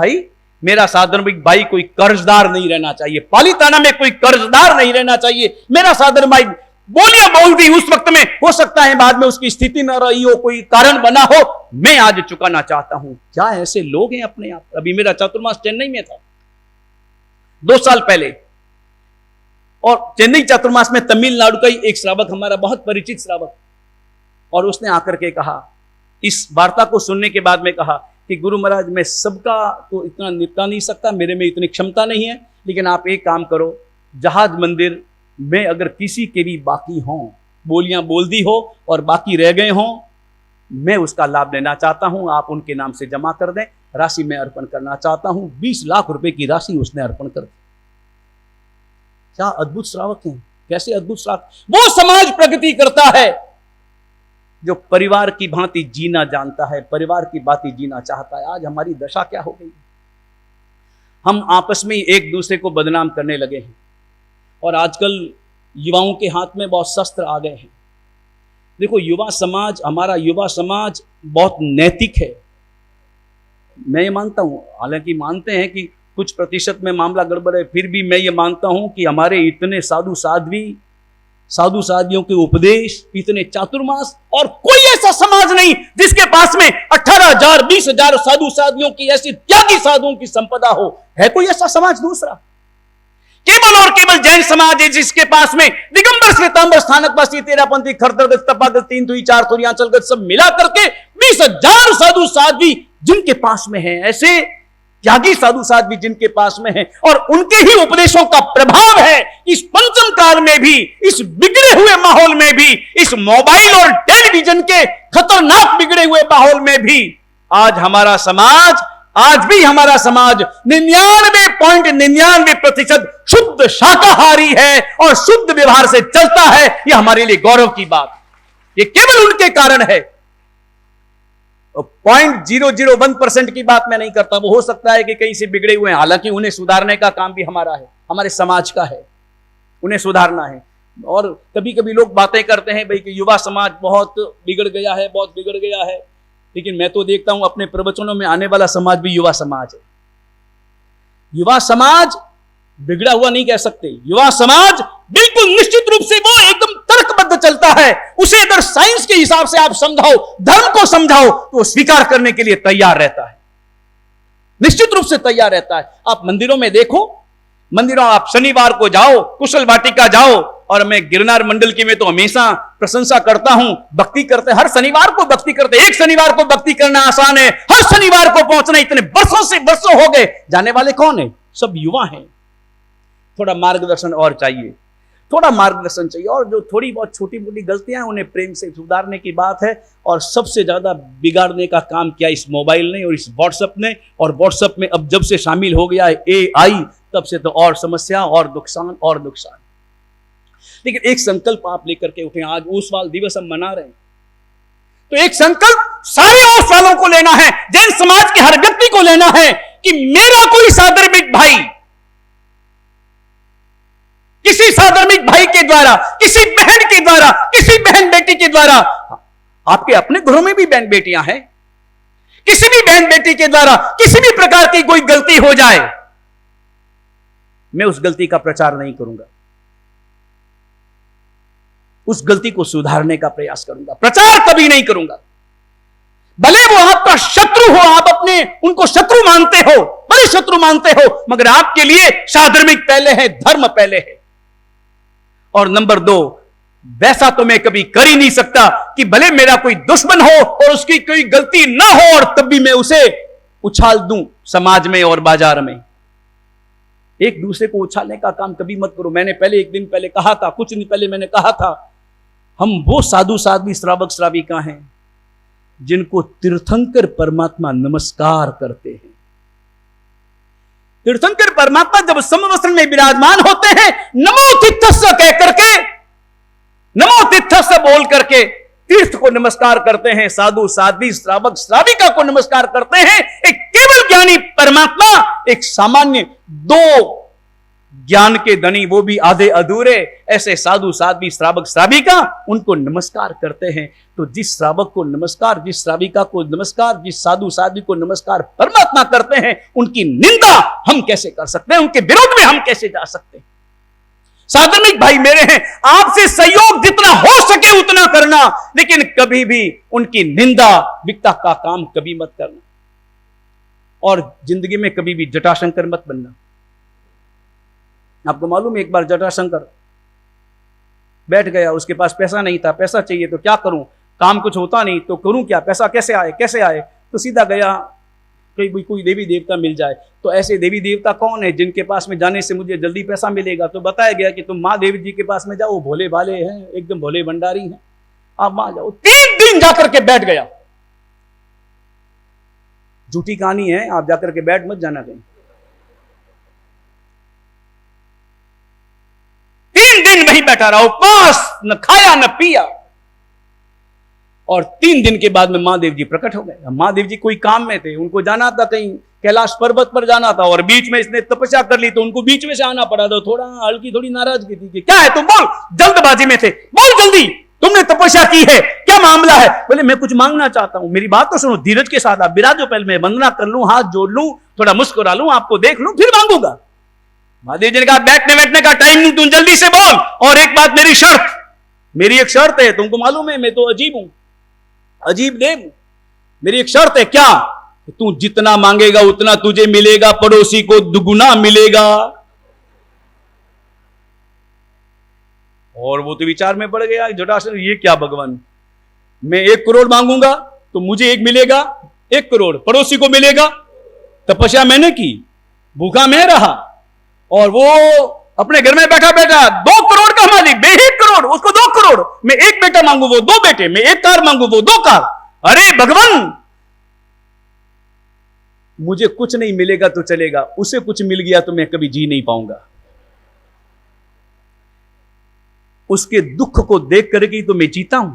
भाई कोई कर्जदार नहीं रहना चाहिए, पालीताना में कोई कर्जदार नहीं रहना चाहिए। मेरा साधर्मिक भाई बोलियां बोल दी उस वक्त में, हो सकता है बाद में उसकी स्थिति न रही हो, कोई कारण बना हो, मैं आज चुकाना चाहता हूं। क्या ऐसे लोग हैं अपने आप? अभी मेरा चातुर्मास चेन्नई में था 2 साल पहले, और चेन्नई चातुर्मास में तमिलनाडु का ही एक श्रावक, हमारा बहुत परिचित श्रावक, और उसने आकर के कहा, इस वार्ता को सुनने के बाद में कहा कि गुरु महाराज, मैं सबका तो इतना निपटा नहीं सकता, मेरे में इतनी क्षमता नहीं है, लेकिन आप एक काम करो, जहाज मंदिर में अगर किसी के भी बाकी हों, बोलियां बोल दी हो और बाकी रह गए हों, मैं उसका लाभ लेना चाहता हूं, आप उनके नाम से जमा कर दें, राशि मैं अर्पण करना चाहता हूं। 20 लाख रुपए की राशि उसने अर्पण कर दी। क्या अद्भुत श्रावक हैं, कैसे अद्भुत श्रावक। वो समाज प्रगति करता है जो परिवार की भांति जीना जानता है, परिवार की भांति जीना चाहता है। आज हमारी दशा क्या हो गई, हम आपस में एक दूसरे को बदनाम करने लगे हैं, और आजकल युवाओं के हाथ में बहुत शस्त्र आ गए हैं। देखो, युवा समाज, हमारा युवा समाज बहुत नैतिक है, मैं ये मानता हूं। हालांकि मानते हैं कि कुछ प्रतिशत में मामला गड़बड़ है, फिर भी मैं ये मानता हूं कि हमारे इतने साधु साध्वियों के उपदेश, इतने चातुर्मास, और कोई ऐसा समाज नहीं जिसके पास में 18,000 20,000 साधु साध्वियों की, ऐसी त्यागी साधुओं की संपदा हो। है कोई ऐसा समाज दूसरा? केवल और केवल जैन समाज है जिसके पास में दिगंबर श्वेतांबर स्थानकवासी तेरापंथी खरतरगत तपागत 3 तुई 4 तुई आंचलगत सब मिला करके 20,000 साधु साध्वी जिनके पास में है, ऐसे त्यागी साधु साध्वी जिनके पास में है, और उनके ही उपदेशों का प्रभाव है इस पंचम काल में भी, इस बिगड़े हुए माहौल में भी, इस मोबाइल और टेलीविजन के खतरनाक बिगड़े हुए माहौल में भी आज भी हमारा समाज 99.99% शुद्ध शाकाहारी है और शुद्ध व्यवहार से चलता है। यह हमारे लिए गौरव की बात, ये केवल उनके कारण है। 0.001% की बात मैं नहीं करता, वो हो सकता है कि कहीं से बिगड़े हुए हैं, हालांकि उन्हें सुधारने का काम भी हमारा है, हमारे समाज का है, उन्हें सुधारना है। और कभी कभी लोग बातें करते हैं भाई कि युवा समाज बहुत बिगड़ गया है, बहुत बिगड़ गया है, लेकिन मैं तो देखता हूं अपने प्रवचनों में आने वाला समाज भी युवा समाज है। युवा समाज बिगड़ा हुआ नहीं कह सकते, युवा समाज बिल्कुल निश्चित रूप से वो एकदम तर्कबद्ध चलता है। उसे अगर साइंस के हिसाब से आप समझाओ, धर्म को समझाओ, तो स्वीकार करने के लिए तैयार रहता है, निश्चित रूप से तैयार रहता है। आप मंदिरों में देखो, मंदिरों आप शनिवार को जाओ, कुशल वाटिका जाओ, और मैं गिरनार मंडल की में तो हमेशा प्रशंसा करता हूं, भक्ति करते, हर शनिवार को भक्ति करते। एक शनिवार को भक्ति करना आसान है, हर शनिवार को पहुंचना इतने वर्षों से वर्षों हो गए। जाने वाले कौन है? सब युवा हैं। थोड़ा मार्गदर्शन और चाहिए, थोड़ा मार्गदर्शन चाहिए। और जो थोड़ी बहुत छोटी मोटी गलतियां हैं उन्हें प्रेम से सुधारने की बात है। और सबसे ज्यादा बिगाड़ने का काम किया इस मोबाइल ने और इस व्हाट्सएप ने। और व्हाट्सएप में अब जब से शामिल हो गया है AI, तब से तो और समस्या और नुकसान और नुकसान। लेकिन एक संकल्प आप लेकर के उठे। आज ओसवाल दिवस हम मना रहे हैं, तो एक संकल्प सारे ओसवालों को लेना है, जैन समाज के हर व्यक्ति को लेना है कि मेरा कोई साधर्मिक भाई किसी साधर्मिक भाई के द्वारा, किसी बहन के द्वारा, किसी बहन बेटी के द्वारा, आपके अपने घरों में भी बहन बेटियां हैं, किसी भी बहन बेटी के द्वारा किसी भी प्रकार की कोई गलती हो जाए, मैं उस गलती का प्रचार नहीं करूंगा, उस गलती को सुधारने का प्रयास करूंगा, प्रचार कभी नहीं करूंगा। भले वो आपका शत्रु हो, आप अपने उनको शत्रु मानते हो, भले शत्रु मानते हो, मगर आपके लिए साधर्मिक पहले है, धर्म पहले है। और नंबर 2, वैसा तो मैं कभी कर ही नहीं सकता कि भले मेरा कोई दुश्मन हो और उसकी कोई गलती ना हो और तब भी मैं उसे उछाल दूं समाज में और बाजार में। एक दूसरे को उछालने का काम कभी मत करो। मैंने पहले एक दिन पहले कहा था, कुछ दिन पहले मैंने कहा था, हम वो साधु साध्वी श्रावक श्राविका हैं जिनको तीर्थंकर परमात्मा नमस्कार करते हैं। तीर्थंकर परमात्मा जब समवस्त्र में विराजमान होते हैं, नमो तीर्थस्य कह करके, नमो तीर्थस्य बोल करके तीर्थ को नमस्कार करते हैं, साधु साध्वी श्रावक श्राविका को नमस्कार करते हैं। एक केवल ज्ञानी परमात्मा, एक सामान्य 2 ज्ञान के धनी, वो भी आधे अधूरे, ऐसे साधु साध्वी श्रावक श्राविका, उनको नमस्कार करते हैं। तो जिस श्रावक को नमस्कार, जिस श्राविका को नमस्कार, जिस साधु साध्वी को नमस्कार परमात्मा करते हैं, उनकी निंदा हम कैसे कर सकते हैं? उनके विरोध में हम कैसे जा सकते हैं? साधर्मिक भाई मेरे हैं, आपसे सहयोग जितना हो सके उतना करना, लेकिन कभी भी उनकी निंदा विकता का काम कभी मत करना। और जिंदगी में कभी भी जटाशंकर मत बनना। आपको मालूम है, एक बार जटाशंकर बैठ गया, उसके पास पैसा नहीं था, पैसा चाहिए तो क्या करूं, काम कुछ होता नहीं तो करूं क्या, पैसा कैसे आए कैसे आए, तो सीधा गया कोई देवी देवता मिल जाए। तो ऐसे देवी देवता कौन है जिनके पास में जाने से मुझे जल्दी पैसा मिलेगा? तो बताया गया कि तुम माँ देवी जी के पास में जाओ, भोले भाले हैं, एकदम भोले भंडारी हैं, आप वहां जाओ। 3 दिन जाकर के बैठ गया। झूठी कहानी है, आप जाकर के बैठ मत जाना कहीं। 3 दिन वहीं बैठा रहा, उपवास, न खाया न पिया। और 3 दिन के बाद में महादेव जी प्रकट हो गए। महादेव जी कोई काम में थे, उनको जाना था कहीं कैलाश पर्वत पर जाना था, और बीच में इसने तपस्या कर ली तो उनको बीच में से आना पड़ा। तो थोड़ा हल्की थोड़ी नाराजगी थी कि क्या है तुम, बोल, जल्दबाजी में थे, बोल जल्दी, तुमने तपस्या की है, क्या मामला है? बोले मैं कुछ मांगना चाहता हूं। मेरी बात तो सुनो, धीरज के साथ आप विराजो, पहले मैं वंदना कर लूं, हाथ जोड़ लूं, थोड़ा मुस्कुरा लूं, आपको देख लूं, फिर मांगूंगा। महादेव जी ने कहा बैठने बैठने का टाइम नहीं, तुम जल्दी से बोल। और एक बात, मेरी शर्त, मेरी एक शर्त है, तुमको मालूम है मैं तो अजीब हूं, अजीब देव। मेरी एक शर्त है, क्या? तू जितना मांगेगा उतना तुझे मिलेगा, पड़ोसी को दुगुना मिलेगा। और वो तो विचार में पड़ गया जटाशंकर, ये क्या भगवान, मैं 1 करोड़ मांगूंगा तो मुझे 1 मिलेगा, 1 करोड़ पड़ोसी को मिलेगा। तपस्या मैंने की, भूखा मैं रहा, और वो अपने घर में बैठा बैठा 2 करोड़ का मालिक, मैं 1 करोड़, उसको 2 करोड़, मैं 1 बेटा मांगू वो 2 बेटे, मैं 1 कार मांगू वो 2 कार। अरे भगवान, मुझे कुछ नहीं मिलेगा तो चलेगा, उसे कुछ मिल गया तो मैं कभी जी नहीं पाऊंगा। उसके दुख को देख करके ही तो मैं जीता हूं,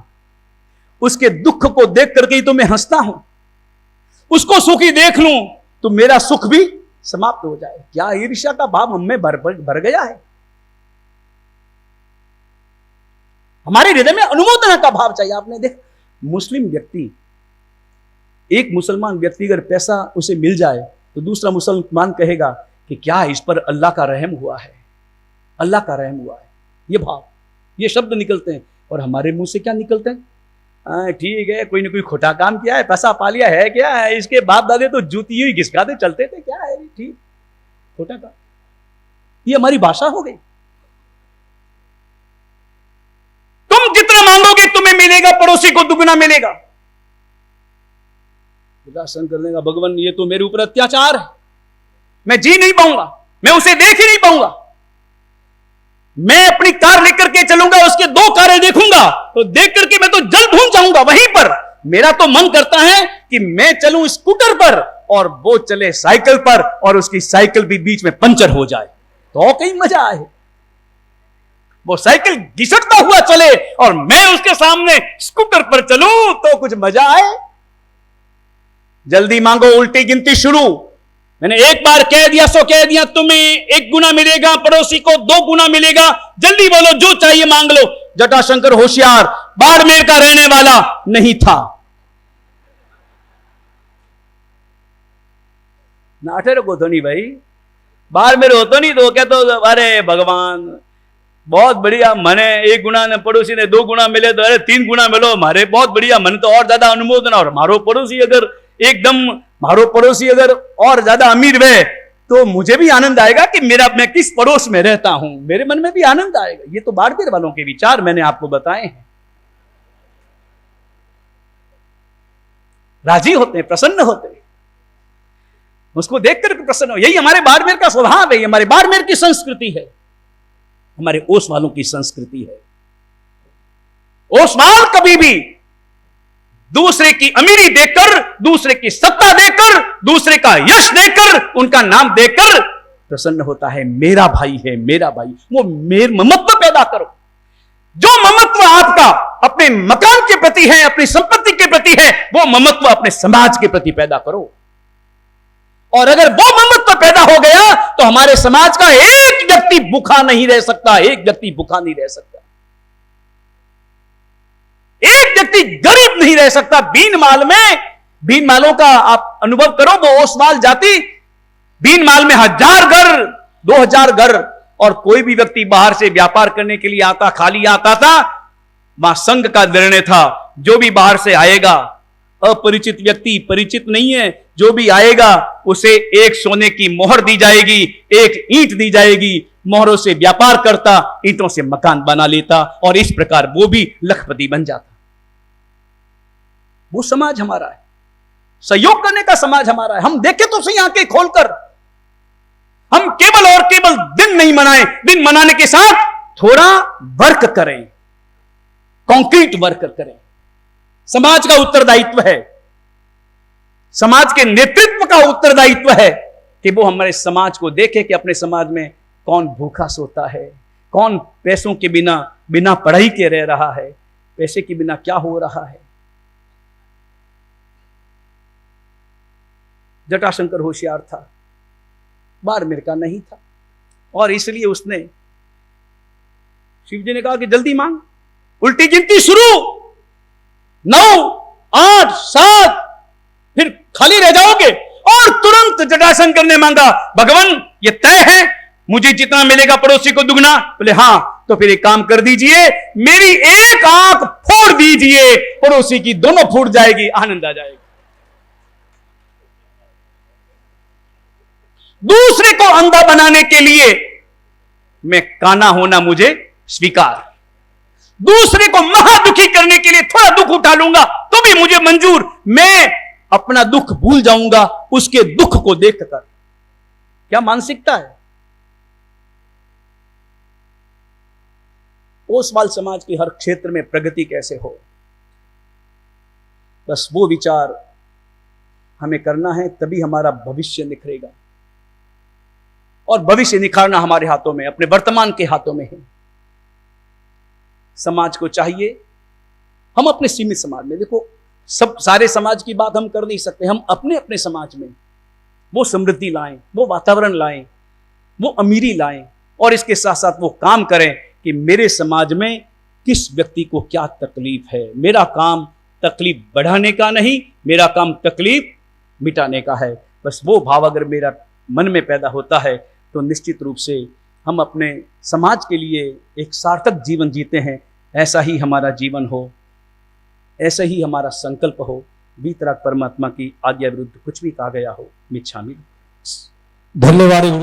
उसके दुख को देख करके ही तो मैं हंसता हूं। उसको सुखी देख लूं तो मेरा सुख भी समाप्त हो जाए। क्या ईर्ष्या का भाव हमें भर गया है? हमारे हृदय में अनुमोदना का भाव चाहिए। आपने देख, मुस्लिम व्यक्ति, एक मुसलमान व्यक्ति अगर पैसा उसे मिल जाए तो दूसरा मुसलमान कहेगा कि क्या इस पर अल्लाह का रहम हुआ है, अल्लाह का रहम हुआ है। ये भाव, ये शब्द निकलते हैं। और हमारे मुंह से क्या निकलते हैं? ठीक है, कोई ना कोई खोटा काम किया है, पैसा पा लिया है, क्या है, इसके बाप दादे तो जूती हुई घिसकाते चलते थे, क्या है, ठीक, खोटा काम। ये हमारी भाषा हो गई। तुम जितना मांगोगे पड़ोसी को दुगना मिलेगा। जटाशंकर ने कहा, भगवान ये तो मेरे ऊपर अत्याचार है, मैं जी नहीं पाऊंगा, मैं उसे देख ही नहीं पाऊंगा। मैं अपनी कार लेकर के चलूंगा, उसके 2 कारें देखूंगा तो देख करके मैं तो जल भून जाऊंगा वहीं पर। मेरा तो मन करता है कि मैं चलूं स्कूटर पर और वो चले साइकिल पर, और उसकी साइकिल भी बीच में पंचर हो जाए तो कहीं मजा आए। वो साइकिल घिसटता हुआ चले और मैं उसके सामने स्कूटर पर चलूं तो कुछ मजा आए। जल्दी मांगो, उल्टी गिनती शुरू। मैंने एक बार कह दिया सो कह दिया, तुम्हें 1 गुना मिलेगा, पड़ोसी को 2 गुना मिलेगा। जल्दी बोलो, जो चाहिए मांग लो। जटाशंकर होशियार, बाड़मेर का रहने वाला नहीं था। नाटे को तो नहीं भाई, बाड़मेर हो तो नहीं, तो क्या तो अरे भगवान बहुत बढ़िया, मैंने 1 गुना ने पड़ोसी ने 2 गुना मिले तो अरे 3 गुना मिलो हमारे, बहुत बढ़िया, मन तो और ज्यादा अनुमोदन। और मारो पड़ोसी अगर एकदम मारो पड़ोसी अगर और ज्यादा अमीर है तो मुझे भी आनंद आएगा कि मैं किस पड़ोस में रहता हूं, मेरे मन में भी आनंद आएगा। ये तो बाड़मेर वालों के विचार मैंने आपको बताए हैं। राजी होते हैं, प्रसन्न होते हैं, उसको देखकर प्रसन्न हो। यही हमारे बाड़मेर का स्वभाव है, हमारे बाड़मेर की संस्कृति है, हमारे ओस वालों की संस्कृति है। ओसवाल कभी भी दूसरे की अमीरी देखकर, दूसरे की सत्ता देखकर, दूसरे का यश देखकर, उनका नाम देखकर प्रसन्न होता है। मेरा भाई है, मेरा भाई। वो ममत्व पैदा करो। जो ममत्व आपका अपने मकान के प्रति है, अपनी संपत्ति के प्रति है, वो ममत्व अपने समाज के प्रति पैदा करो। और अगर वो ममत्व पैदा हो गया तो हमारे समाज का एक व्यक्ति भूखा नहीं रह सकता, एक व्यक्ति भूखा नहीं रह सकता, एक व्यक्ति गरीब नहीं रह सकता। बीनमालों का आप अनुभव करो, वो ओसवाल जाति, बीनमाल में 1000 घर, 2000 घर, और कोई भी व्यक्ति बाहर से व्यापार करने के लिए आता, खाली आता था। वहां संघ का निर्णय था, जो भी बाहर से आएगा, अपरिचित व्यक्ति, परिचित नहीं है, जो भी आएगा उसे 1 सोने की मोहर दी जाएगी, 1 ईंट दी जाएगी। मोहरों से व्यापार करता, ईंटों से मकान बना लेता, और इस प्रकार वो भी लखपति बन जाता। वो समाज हमारा है, सहयोग करने का समाज हमारा है। हम देखें तो सही आंखें खोलकर, हम केवल और केवल दिन नहीं मनाएं, दिन मनाने के साथ थोड़ा वर्क करें, कॉन्क्रीट वर्क करें। समाज का उत्तरदायित्व है, समाज के नेतृत्व का उत्तरदायित्व है कि वो हमारे समाज को देखे कि अपने समाज में कौन भूखा सोता है, कौन पैसों के बिना पढ़ाई के रह रहा है, पैसे के बिना क्या हो रहा है। जटाशंकर होशियार था, बाड़मेर का नहीं था, और इसलिए उसने, शिव जी ने कहा कि जल्दी मांग। उल्टी गिनती शुरू, 9, 8, 7, फिर खाली रह जाओगे। और तुरंत जटाशंकर ने मांगा, भगवान ये तय है, मुझे जितना मिलेगा पड़ोसी को दुगना। बोले हां, तो फिर एक काम कर दीजिए, मेरी एक आंख फोड़ दीजिए, पड़ोसी की दोनों फूट जाएगी, आनंद आ जाएगा। दूसरे को अंधा बनाने के लिए मैं काना होना मुझे स्वीकार, दूसरे को महादुखी करने के लिए थोड़ा दुख उठा लूंगा तो भी मुझे मंजूर। मैं अपना दुख भूल जाऊंगा उसके दुख को देखकर। क्या मानसिकता है। ओसवाल समाज की हर क्षेत्र में प्रगति कैसे हो, बस वो विचार हमें करना है, तभी हमारा भविष्य निखरेगा। और भविष्य निखारना हमारे हाथों में, अपने वर्तमान के हाथों में है। समाज को चाहिए, हम अपने सीमित समाज में, देखो सब सारे समाज की बात हम कर नहीं सकते, हम अपने अपने समाज में वो समृद्धि लाएं, वो वातावरण लाएं, वो अमीरी लाएं, और इसके साथ साथ वो काम करें कि मेरे समाज में किस व्यक्ति को क्या तकलीफ है। मेरा काम तकलीफ बढ़ाने का नहीं, मेरा काम तकलीफ मिटाने का है। बस वो भाव अगर मेरा मन में पैदा होता है तो निश्चित रूप से हम अपने समाज के लिए एक सार्थक जीवन जीते हैं। ऐसा ही हमारा जीवन हो, ऐसा ही हमारा संकल्प हो। वीतराग परमात्मा की आज्ञा विरुद्ध कुछ भी कहा गया हो, मिच्छामि। धन्यवाद।